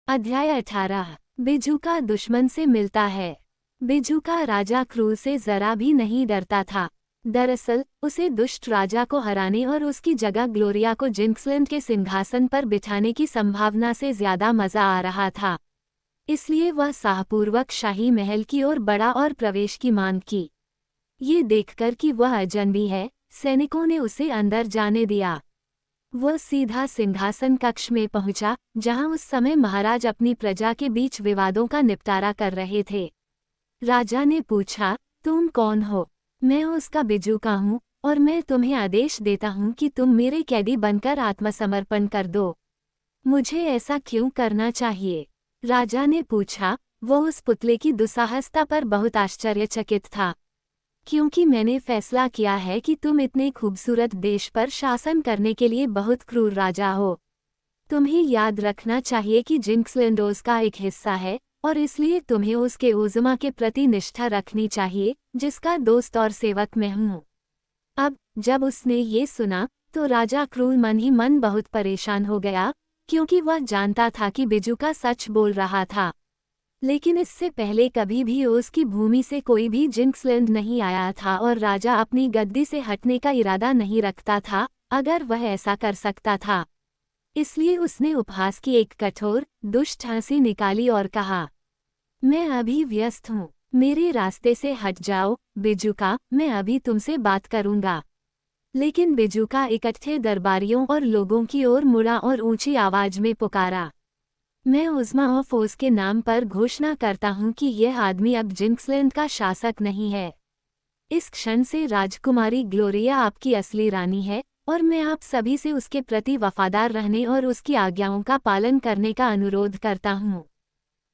अध्याय 18। बिजू का दुश्मन से मिलता है। बिजू का राजा क्रूर से जरा भी नहीं डरता था। दरअसल उसे दुष्ट राजा को हराने और उसकी जगह ग्लोरिया को जिंक्सलैंड के सिंहासन पर बिठाने की संभावना से ज्यादा मजा आ रहा था। इसलिए वह साहपूर्वक शाही महल की ओर बढ़ा और प्रवेश की मांग की। ये देखकर कि वह अजनबी है, सैनिकों ने उसे अंदर जाने दिया। वह सीधा सिंहासन कक्ष में पहुंचा, जहां उस समय महाराज अपनी प्रजा के बीच विवादों का निपटारा कर रहे थे। राजा ने पूछा, तुम कौन हो? मैं उसका बिजू का हूँ और मैं तुम्हें आदेश देता हूँ कि तुम मेरे कैदी बनकर आत्मसमर्पण कर दो। मुझे ऐसा क्यों करना चाहिए? राजा ने पूछा। वह उस पुतले की दुस्साहसता पर बहुत आश्चर्यचकित था। क्योंकि मैंने फैसला किया है कि तुम इतने खूबसूरत देश पर शासन करने के लिए बहुत क्रूर राजा हो। तुम्हें याद रखना चाहिए कि जिंक्सलैंड ओज का एक हिस्सा है और इसलिए तुम्हें उसके ओज़मा के प्रति निष्ठा रखनी चाहिए, जिसका दोस्त और सेवक मैं हूँ। अब जब उसने ये सुना तो राजा क्रूर मन ही मन बहुत परेशान हो गया, क्योंकि वह जानता था कि बिजू का सच बोल रहा था। लेकिन इससे पहले कभी भी ओज की भूमि से कोई भी जिंक्सलैंड नहीं आया था और राजा अपनी गद्दी से हटने का इरादा नहीं रखता था, अगर वह ऐसा कर सकता था। इसलिए उसने उपहास की एक कठोर, दुष्ट हंसी निकाली और कहा, मैं अभी व्यस्त हूँ, मेरे रास्ते से हट जाओ। बिजूका, मैं अभी तुमसे बात करूंगा। लेकिन बिजूका इकट्ठे दरबारियों और लोगों की ओर मुड़ा और ऊंची आवाज में पुकारा, मैं ओज़मा ऑफ ओज के नाम पर घोषणा करता हूँ कि यह आदमी अब जिंक्सलैंड का शासक नहीं है। इस क्षण से राजकुमारी ग्लोरिया आपकी असली रानी है और मैं आप सभी से उसके प्रति वफादार रहने और उसकी आज्ञाओं का पालन करने का अनुरोध करता हूँ।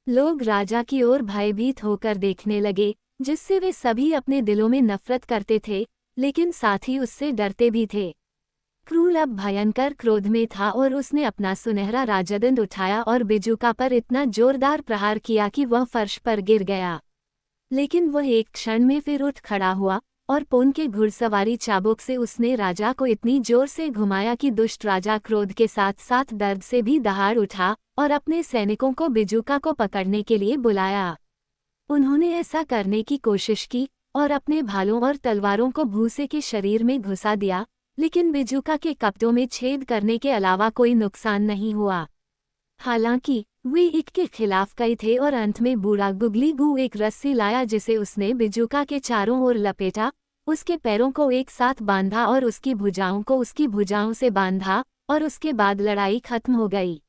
लोग राजा की ओर भयभीत होकर देखने लगे, जिससे वे सभी अपने दिलों में नफरत करते थे, लेकिन साथ ही उससे डरते भी थे। क्रूर अब भयंकर क्रोध में था और उसने अपना सुनहरा राजदंड उठाया और बिजूका पर इतना जोरदार प्रहार किया कि वह फर्श पर गिर गया। लेकिन वह एक क्षण में फिर उठ खड़ा हुआ और पोन के घुड़सवारी चाबुक से उसने राजा को इतनी जोर से घुमाया कि दुष्ट राजा क्रोध के साथ साथ दर्द से भी दहाड़ उठा और अपने सैनिकों को बिजूका को पकड़ने के लिए बुलाया। उन्होंने ऐसा करने की कोशिश की और अपने भालों और तलवारों को भूसे के शरीर में घुसा दिया, लेकिन बिजूका के कपड़ों में छेद करने के अलावा कोई नुकसान नहीं हुआ। हालांकि वे एक के खिलाफ कई थे और अंत में बूढ़ा गुगली गू एक रस्सी लाया जिसे उसने बिजूका के चारों ओर लपेटा, उसके पैरों को एक साथ बांधा और उसकी भुजाओं को उसकी भुजाओं से बांधा और उसके बाद लड़ाई खत्म हो गई।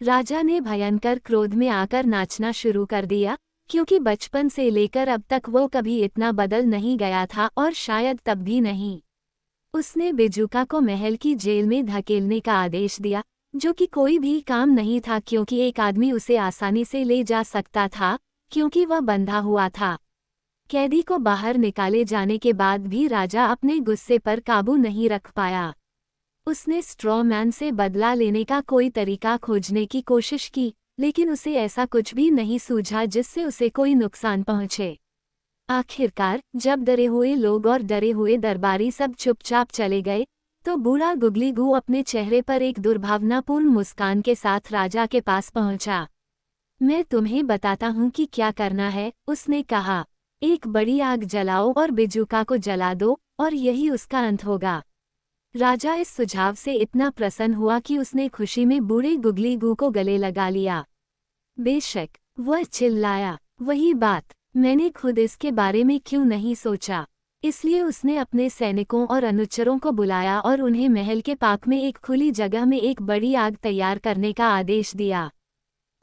राजा ने भयंकर क्रोध में आकर नाचना शुरू कर दिया, क्योंकि बचपन से लेकर अब तक वो कभी इतना बदल नहीं गया था और शायद तब भी नहीं। उसने बिजूका को महल की जेल में धकेलने का आदेश दिया, जो कि कोई भी काम नहीं था क्योंकि एक आदमी उसे आसानी से ले जा सकता था, क्योंकि वह बंधा हुआ था। कैदी को बाहर निकाले जाने के बाद भी राजा अपने गुस्से पर काबू नहीं रख पाया। उसने स्ट्रॉ मैन से बदला लेने का कोई तरीका खोजने की कोशिश की, लेकिन उसे ऐसा कुछ भी नहीं सूझा जिससे उसे कोई नुकसान पहुंचे। आखिरकार जब डरे हुए लोग और डरे हुए दरबारी सब चुपचाप चले गए, तो बूढ़ा गुगली गू अपने चेहरे पर एक दुर्भावनापूर्ण मुस्कान के साथ राजा के पास पहुंचा। मैं तुम्हें बताता हूँ कि क्या करना है, उसने कहा। एक बड़ी आग जलाओ और बिजूका को जला दो और यही उसका अंत होगा। राजा इस सुझाव से इतना प्रसन्न हुआ कि उसने खुशी में बूढ़े गुगली गू को गले लगा लिया। बेशक, वह चिल्लाया, वही बात, मैंने खुद इसके बारे में क्यों नहीं सोचा। इसलिए उसने अपने सैनिकों और अनुचरों को बुलाया और उन्हें महल के पार्क में एक खुली जगह में एक बड़ी आग तैयार करने का आदेश दिया।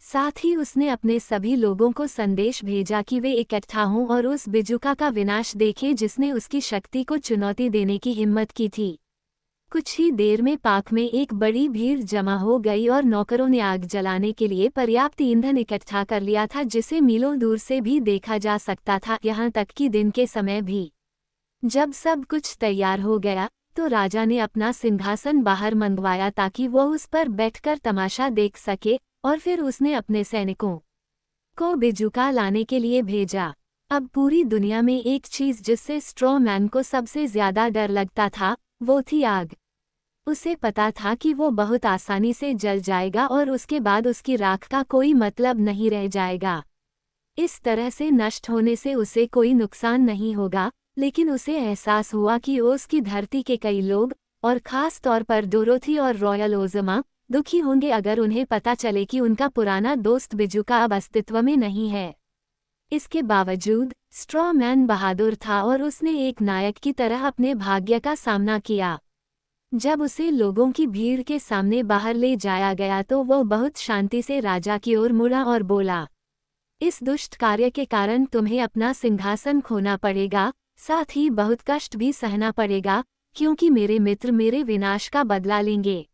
साथ ही उसने अपने सभी लोगों को संदेश भेजा कि वे इकट्ठा हों और उस बिजूका का विनाश देखें जिसने उसकी शक्ति को चुनौती देने की हिम्मत की थी। कुछ ही देर में पार्क में एक बड़ी भीड़ जमा हो गई और नौकरों ने आग जलाने के लिए पर्याप्त ईंधन इकट्ठा कर लिया था, जिसे मीलों दूर से भी देखा जा सकता था, यहाँ तक कि दिन के समय भी। जब सब कुछ तैयार हो गया तो राजा ने अपना सिंहासन बाहर मंगवाया ताकि वो उस पर बैठकर तमाशा देख सके, और फिर उसने अपने सैनिकों को बिजूका लाने के लिए भेजा। अब पूरी दुनिया में एक चीज जिससे स्ट्रॉ मैन को सबसे ज्यादा डर लगता था, वो थी आग। उसे पता था कि वो बहुत आसानी से जल जाएगा और उसके बाद उसकी राख का कोई मतलब नहीं रह जाएगा। इस तरह से नष्ट होने से उसे कोई नुकसान नहीं होगा, लेकिन उसे एहसास हुआ कि ओस की धरती के कई लोग, और खास तौर पर डोरोथी और रॉयल ओज़मा, दुखी होंगे अगर उन्हें पता चले कि उनका पुराना दोस्त बिजुका अब अस्तित्व में नहीं है। इसके बावजूद स्ट्रॉ मैन बहादुर था और उसने एक नायक की तरह अपने भाग्य का सामना किया। जब उसे लोगों की भीड़ के सामने बाहर ले जाया गया तो वो बहुत शांति से राजा की ओर मुड़ा और बोला, इस दुष्ट कार्य के कारण तुम्हें अपना सिंहासन खोना पड़ेगा, साथ ही बहुत कष्ट भी सहना पड़ेगा, क्योंकि मेरे मित्र मेरे विनाश का बदला लेंगे।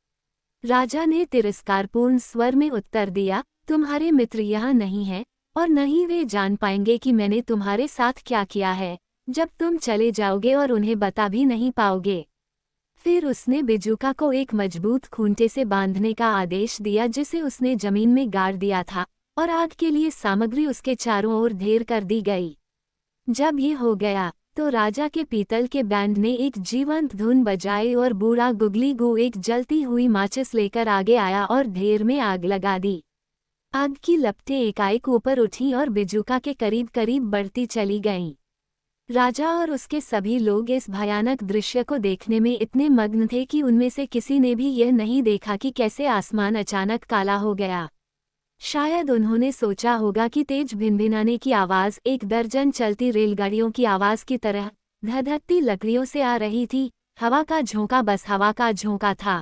राजा ने तिरस्कारपूर्ण स्वर में उत्तर दिया, तुम्हारे मित्र यहाँ नहीं हैं, और न ही वे जान पाएंगे कि मैंने तुम्हारे साथ क्या किया है, जब तुम चले जाओगे और उन्हें बता भी नहीं पाओगे। फिर उसने बिजुका को एक मजबूत खूंटे से बांधने का आदेश दिया जिसे उसने जमीन में गाड़ दिया था, और आग के लिए सामग्री उसके चारों ओर ढेर कर दी गई। जब ये हो गया तो राजा के पीतल के बैंड ने एक जीवंत धुन बजाई और बूढ़ा गुगली गू एक जलती हुई माचिस लेकर आगे आया और ढेर में आग लगा दी। आग की लपटें एकाएक ऊपर उठी और बिजुका के करीब करीब बढ़ती चली गईं। राजा और उसके सभी लोग इस भयानक दृश्य को देखने में इतने मग्न थे कि उनमें से किसी ने भी यह नहीं देखा कि कैसे आसमान अचानक काला हो गया। शायद उन्होंने सोचा होगा कि तेज भिनभिनाने की आवाज़ एक दर्जन चलती रेलगाड़ियों की आवाज़ की तरह धधकती लकड़ियों से आ रही थी। हवा का झोंका बस हवा का झोंका था।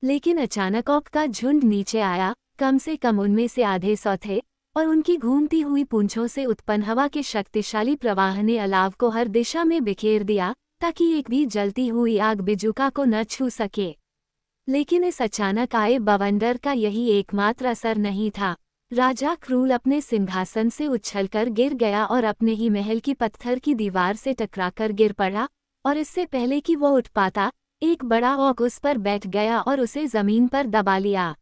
लेकिन अचानक औक का झुंड नीचे आया, कम से कम उनमें से आधे सौ थे, और उनकी घूमती हुई पूंछों से उत्पन्न हवा के शक्तिशाली प्रवाह ने अलाव को हर दिशा में बिखेर दिया, ताकि एक भी जलती हुई आग बिजुका को न छू सके। लेकिन इस अचानक आए बवंडर का यही एकमात्र असर नहीं था। राजा क्रूल अपने सिंहासन से उछलकर गिर गया और अपने ही महल की पत्थर की दीवार से टकराकर गिर पड़ा, और इससे पहले कि वो उठ पाता, एक बड़ा औक उस पर बैठ गया और उसे जमीन पर दबा लिया।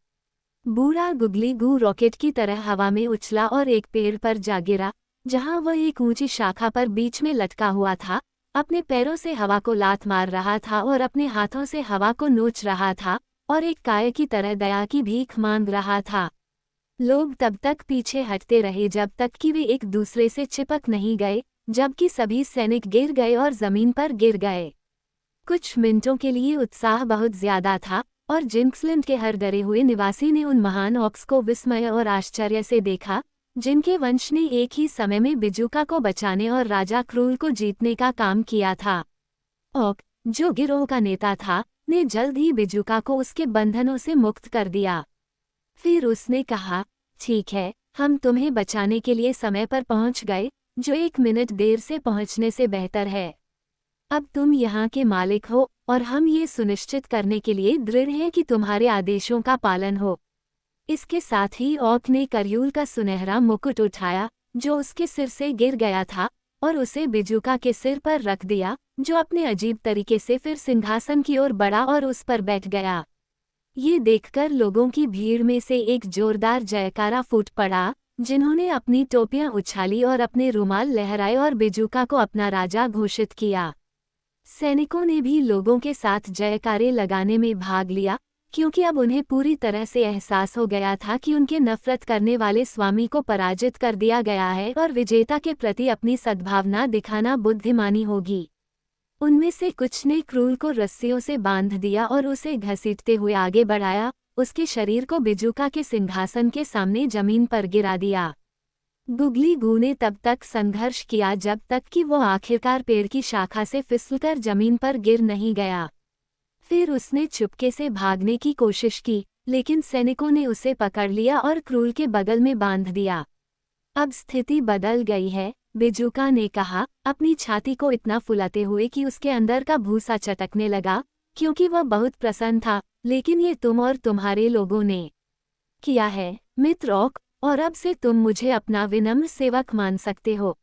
बूढ़ा गुगली गू रॉकेट की तरह हवा में उछला और एक पेड़ पर जा गिरा, जहां वह एक ऊंची शाखा पर बीच में लटका हुआ था, अपने पैरों से हवा को लात मार रहा था और अपने हाथों से हवा को नोच रहा था, और एक काय की तरह दया की भीख मांग रहा था। लोग तब तक पीछे हटते रहे जब तक कि वे एक दूसरे से चिपक नहीं गए, जबकि सभी सैनिक गिर गए और जमीन पर गिर गए। कुछ मिनटों के लिए उत्साह बहुत ज्यादा था, और जिंक्सलैंड के हर डरे हुए निवासी ने उन महान ऑक्स को विस्मय और आश्चर्य से देखा, जिनके वंश ने एक ही समय में बिजुका को बचाने और राजा क्रूल को जीतने का काम किया था। ऑक, जो गिरोह का नेता था, ने जल्द ही बिजुका को उसके बंधनों से मुक्त कर दिया। फिर उसने कहा, ठीक है, हम तुम्हें बचाने के लिए समय पर पहुंच गए, जो 1 मिनट देर से पहुंचने से बेहतर है। अब तुम यहाँ के मालिक हो, और हम ये सुनिश्चित करने के लिए दृढ़ हैं कि तुम्हारे आदेशों का पालन हो। इसके साथ ही औक ने करयूल का सुनहरा मुकुट उठाया, जो उसके सिर से गिर गया था, और उसे बिजुका के सिर पर रख दिया, जो अपने अजीब तरीके से फिर सिंहासन की ओर बढ़ा और उस पर बैठ गया। ये देखकर लोगों की भीड़ में से एक जोरदार जयकारा फूट पड़ा, जिन्होंने अपनी टोपियां उछाली और अपने रुमाल लहराए और बिजुका को अपना राजा घोषित किया। सैनिकों ने भी लोगों के साथ जयकारे लगाने में भाग लिया, क्योंकि अब उन्हें पूरी तरह से एहसास हो गया था कि उनके नफरत करने वाले स्वामी को पराजित कर दिया गया है और विजेता के प्रति अपनी सद्भावना दिखाना बुद्धिमानी होगी। उनमें से कुछ ने क्रूल को रस्सियों से बांध दिया और उसे घसीटते हुए आगे बढ़ाया, उसके शरीर को बिजुका के सिंहासन के सामने जमीन पर गिरा दिया। गुगली गू ने तब तक संघर्ष किया जब तक कि वो आखिरकार पेड़ की शाखा से फिसलकर जमीन पर गिर नहीं गया। फिर उसने चुपके से भागने की कोशिश की, लेकिन सैनिकों ने उसे पकड़ लिया और क्रूल के बगल में बांध दिया। अब स्थिति बदल गई है, बिजुका ने कहा, अपनी छाती को इतना फुलाते हुए कि उसके अंदर का भूसा चटकने लगा, क्योंकि वह बहुत प्रसन्न था। लेकिन ये तुम और तुम्हारे लोगों ने किया है, मित्र ऑक, और अब से तुम मुझे अपना विनम्र सेवक मान सकते हो।